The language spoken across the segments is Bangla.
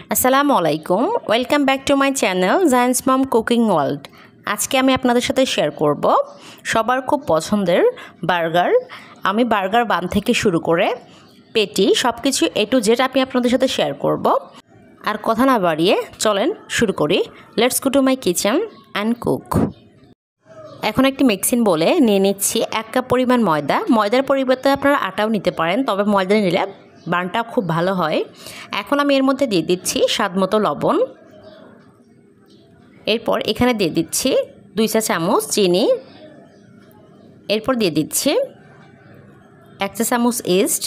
আসসালামু আলাইকুম, welcome back to my channel জায়ান্স মম কুকিং ওয়ার্ল্ড। আজকে আমি আপনাদের সাথে শেয়ার করব সবার খুব পছন্দের বার্গার। আমি বার্গার বান থেকে শুরু করে পেটি সব কিছু A to Z আমি আপনাদের সাথে শেয়ার করব। আর কথা না বাড়িয়ে চলেন শুরু করি। Let's go to my kitchen and cook. এখন একটি মিক্সিং বলে নিয়ে নিচ্ছি 1 কাপ পরিমাণ ময়দা। ময়দার পরিবর্তে আপনারা আটাও নিতে পারেন, তবে ময়দা নিলে বানটা খুব ভালো হয়। এখন আমি এর মধ্যে দিয়ে দিচ্ছি স্বাদমতো লবণ। এরপর এখানে দিয়ে দিচ্ছি 2 চা চামচ চিনি। এরপর দিয়ে দিচ্ছি 1 চা চামচ ইস্ট।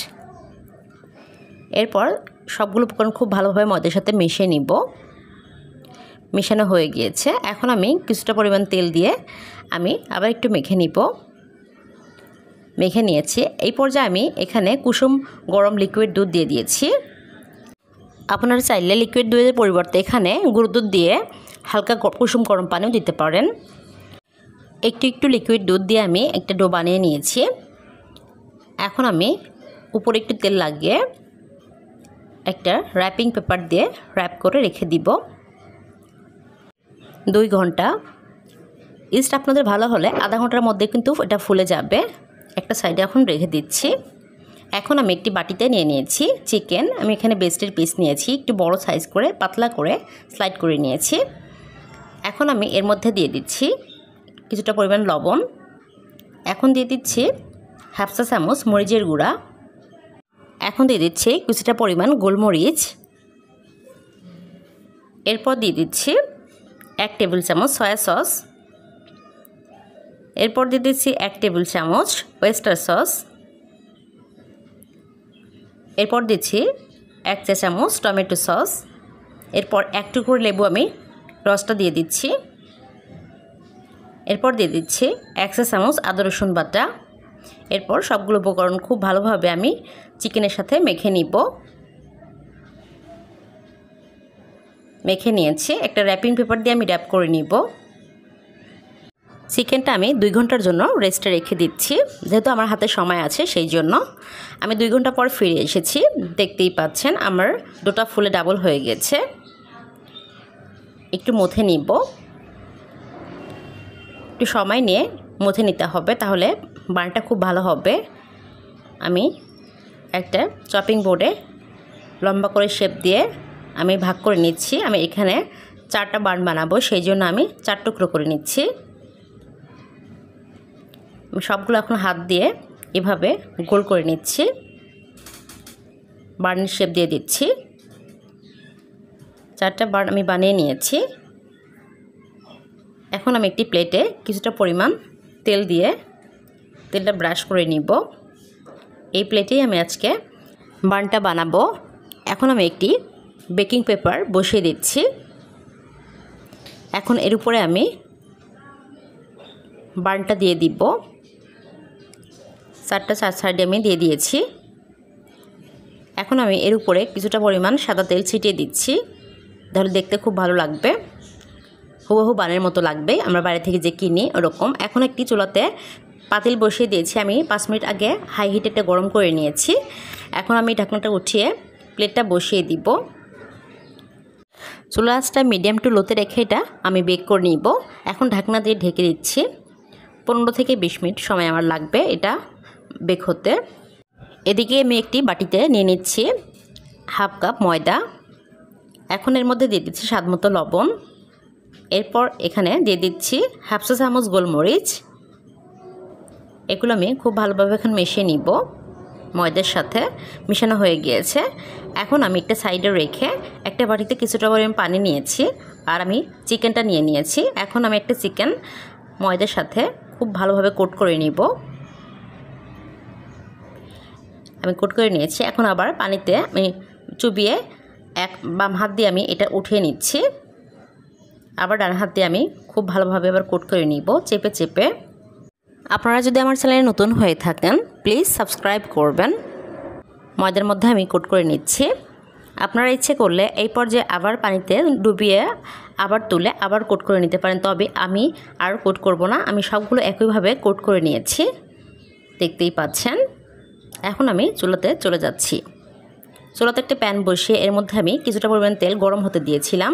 এরপর সবগুলো উপকরণ খুব ভালোভাবে ময়দার সাথে মিশিয়ে নিব। মেশানো হয়ে গিয়েছে। এখন আমি কিছুটা পরিমাণ তেল দিয়ে আমি আবার একটু মেখে নিব। মেখে নিয়েছি। এই পর্যায়ে আমি এখানে কুসুম গরম লিকুইড দুধ দিয়ে দিয়েছি। আপনারা চাইলে লিকুইড দুধের পরিবর্তে এখানে গুঁড়ো দুধ দিয়ে হালকা কুসুম গরম পানিও দিতে পারেন। একটু লিকুইড দুধ দিয়ে আমি একটা ডো বানিয়ে নিয়েছি। এখন আমি উপরে একটু তেল লাগিয়ে একটা র্যাপিং পেপার দিয়ে র্যাপ করে রেখে দিব 2 ঘন্টা। ইস্ট আপনাদের ভালো হলে আধা ঘন্টার মধ্যে কিন্তু এটা ফুলে যাবে। একটা সাইডে এখন রেখে দিচ্ছি। এখন আমি একটি বাটিতে নিয়ে নিয়েছি চিকেন। আমি এখানে বেস্টের পিস নিয়েছি, একটু বড় সাইজ করে পাতলা করে স্লাইড করে নিয়েছি। এখন আমি এর মধ্যে দিয়ে দিচ্ছি কিছুটা পরিমাণ লবণ। এখন দিয়ে দিচ্ছি 1/2 চা চামচ মরিচের গুঁড়া। এখন দিয়ে দিচ্ছি কিছুটা পরিমাণ গোলমরিচ। এরপর দিয়ে দিচ্ছি 1 টেবিল চামচ সয়া সস। এরপর দিয়ে দিচ্ছি 1 টেবিল চামচ ওয়েস্টার সস। এরপর দিচ্ছি 1 চা চামচ টমেটো সস। এরপর 1 টুকরো লেবু আমি রসটা দিয়ে দিচ্ছি। এরপর দিয়ে দিচ্ছি 1 চা চামচ আদা রসুন বাটা। এরপর সবগুলো উপকরণ খুব ভালোভাবে আমি চিকেনের সাথে মেখে নিব। মেখে নিয়েছি। একটা র্যাপিং পেপার দিয়ে আমি র্যাপ করে নিব। চিকেনটা আমি 2 ঘন্টার জন্য রেস্টে রেখে দিচ্ছি, যেহেতু আমার হাতে সময় আছে সেই জন্য। আমি 2 ঘন্টা পর ফিরে এসেছি। দেখতেই পাচ্ছেন আমার ডোটা ফুলে ডাবল হয়ে গেছে। একটু মথে নিব। একটু সময় নিয়ে মথে নিতে হবে, তাহলে বানটা খুব ভালো হবে। আমি একটা চপিং বোর্ডে লম্বা করে শেপ দিয়ে আমি ভাগ করে নিচ্ছি। আমি এখানে 4টা বান বানাবো, সেই জন্য আমি 4 টুকরো করে নিচ্ছি। আমি সবগুলো এখন হাত দিয়ে এভাবে গোল করে নিচ্ছি। বার্নের শেপ দিয়ে দিচ্ছি। 4টা বার্ন আমি বানিয়ে নিয়েছি। এখন আমি একটি প্লেটে কিছুটা পরিমাণ তেল দিয়ে তেলটা ব্রাশ করে নিব। এই প্লেটেই আমি আজকে বার্নটা বানাবো। এখন আমি একটি বেকিং পেপার বসিয়ে দিচ্ছি। এখন এর উপরে আমি বার্নটা দিয়ে দিব। 4টা 4 সাইডে আমি দিয়ে দিয়েছি। এখন আমি এর উপরে কিছুটা পরিমাণ সাদা তেল ছিটিয়ে দিচ্ছি, তাহলে দেখতে খুব ভালো লাগবে। হুবহু বানের মতো লাগবে, আমরা বাইরে থেকে যে কিনি ওরকম। এখন একটি চুলাতে পাতিল বসিয়ে দিয়েছি। আমি 5 মিনিট আগে হাই হিটে একটা গরম করে নিয়েছি। এখন আমি ঢাকনাটা উঠিয়ে প্লেটটা বসিয়ে দিব। চুলা আঁচটা মিডিয়াম টু লোতে রেখে এটা আমি বেক করে নিব। এখন ঢাকনা দিয়ে ঢেকে দিচ্ছি। 15 থেকে 20 মিনিট সময় আমার লাগবে এটা বেক হতে। এদিকে আমি একটি বাটিতে নিয়ে নিচ্ছি 1/2 কাপ ময়দা। এখন এর মধ্যে দিয়ে দিচ্ছি স্বাদমতো লবণ। এরপর এখানে দিয়ে দিচ্ছি 1/2 চা চামচ গোলমরিচ। এগুলো আমি খুব ভালোভাবে এখন মিশিয়ে নিব। ময়দার সাথে মিশানো হয়ে গিয়েছে। এখন আমি একটা সাইডে রেখে একটা বাটিতে কিছুটা পরিমাণ পানি নিয়েছি, আর আমি চিকেনটা নিয়ে নিয়েছি। এখন আমি একটা চিকেন ময়দার সাথে খুব ভালোভাবে কোট করে নিব। আমি কোট করে নিয়েছি। এখন আবার পানিতে আমি চুবিয়ে বাম হাত দিয়ে আমি এটা উঠিয়ে নিচ্ছি। আবার ডান হাত দিয়ে আমি খুব ভালোভাবে আবার কোট করে নিব চেপে চেপে। আপনারা যদি আমার চ্যানেলে নতুন হয়ে থাকেন প্লিজ সাবস্ক্রাইব করবেন। ময়দার মধ্যে আমি কোট করে নিচ্ছি। আপনারা ইচ্ছে করলে এই পর্যায়ে আবার পানিতে ডুবিয়ে আবার তুলে আবার কোট করে নিতে পারেন, তবে আমি আর কোট করব না। আমি সবগুলো একইভাবে কোট করে নিয়েছি, দেখতেই পাচ্ছেন। এখন আমি চুলাতে চলে যাচ্ছি। চুলাতে একটা প্যান বসিয়ে এর মধ্যে আমি কিছুটা পরিমাণ তেল গরম হতে দিয়েছিলাম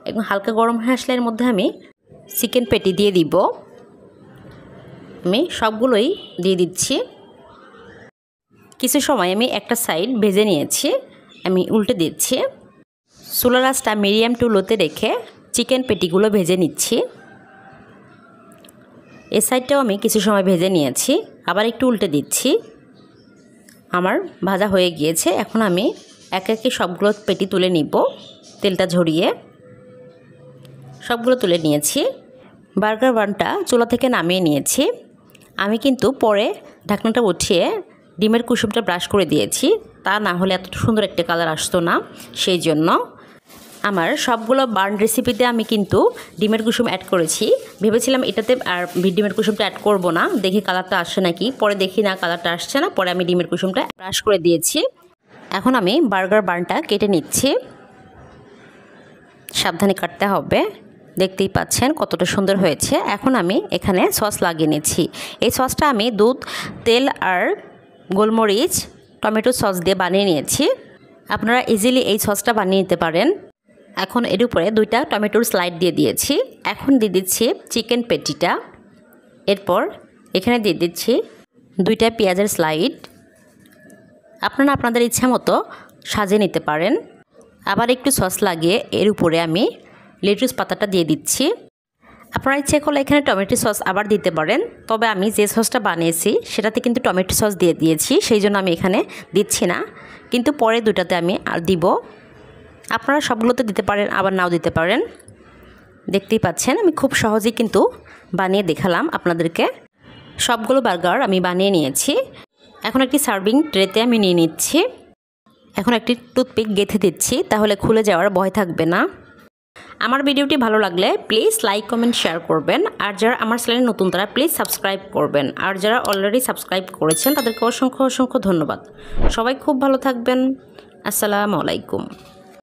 এবং হালকা গরম হয়ে আসলে এর মধ্যে আমি চিকেন পেটি দিয়ে দিব। আমি সবগুলোই দিয়ে দিচ্ছি। কিছু সময় আমি একটা সাইড ভেজে নিয়েছি, আমি উল্টে দিচ্ছি। চুলার আঁচটা মিডিয়াম টু লোতে রেখে চিকেন পেটিগুলো ভেজে নিচ্ছি। এই সাইডটাও আমি কিছু সময় ভেজে নিয়েছি, আবার একটু উল্টে দিচ্ছি। আমার ভাজা হয়ে গিয়েছে। এখন আমি একে একে সবগুলো পেটি তুলে নিব, তেলটা ঝরিয়ে সবগুলো তুলে নিয়েছি। বার্গার বানটা চুলা থেকে নামিয়ে নিয়েছি। আমি কিন্তু পরে ঢাকনাটা উঠিয়ে ডিমের কুসুমটা ব্রাশ করে দিয়েছি, তা না হলে এত সুন্দর একটা কালার আসতো না। সেই জন্য আমার সবগুলো বার্ন রেসিপিতে আমি কিন্তু ডিমের কুসুম অ্যাড করেছি। ভেবেছিলাম এটাতে আর ডিমের কুসুমটা অ্যাড করব না, দেখি কালারটা আসছে নাকি। পরে দেখি না, কালারটা আসছে না, পরে আমি ডিমের কুসুমটা ব্রাশ করে দিয়েছি। এখন আমি বার্গার বানটা কেটে নিচ্ছি। সাবধানে কাটতে হবে। দেখতেই পাচ্ছেন কতটা সুন্দর হয়েছে। এখন আমি এখানে সস লাগিয়ে নিচ্ছি। এই সসটা আমি দুধ, তেল আর গোলমরিচ টমেটো সস দিয়ে বানিয়ে নিয়েছি। আপনারা ইজিলি এই সসটা বানিয়ে নিতে পারেন। এখন এর উপরে 2টা টমেটোর স্লাইড দিয়ে দিয়েছি। এখন দিয়ে দিচ্ছি চিকেন পেটিটা। এরপর এখানে দিয়ে দিচ্ছি 2টা পেঁয়াজের স্লাইড। আপনারা আপনাদের ইচ্ছা মতো সাজিয়ে নিতে পারেন। আবার একটু সস লাগিয়ে এর উপরে আমি লেটুস পাতাটা দিয়ে দিচ্ছি। আপনারা ইচ্ছে করলে এখানে টমেটো সস আবার দিতে পারেন, তবে আমি যে সসটা বানিয়েছি সেটাতে কিন্তু টমেটো সস দিয়ে দিয়েছি, সেই জন্য আমি এখানে দিচ্ছি না, কিন্তু পরে 2টাতে আমি আর দিব। আপনারা সবগুলোতে দিতে পারেন, আবার নাও দিতে পারেন। দেখতেই পাচ্ছেন আমি খুব সহজেই কিন্তু বানিয়ে দেখালাম আপনাদেরকে। সবগুলো বার্গার আমি বানিয়ে নিয়েছি। এখন একটি সার্ভিং ট্রেতে আমি নিয়ে নিচ্ছি। এখন একটি টুথপিক গেঁথে দিচ্ছি, তাহলে খুলে যাওয়ার ভয় থাকবে না। আমার ভিডিওটি ভালো লাগলে প্লিজ লাইক, কমেন্ট, শেয়ার করবেন। আর যারা আমার চ্যানেলে নতুন তারা প্লিজ সাবস্ক্রাইব করবেন। আর যারা অলরেডি সাবস্ক্রাইব করেছেন তাদেরকে অসংখ্য অসংখ্য ধন্যবাদ। সবাই খুব ভালো থাকবেন। আসসালামু আলাইকুম।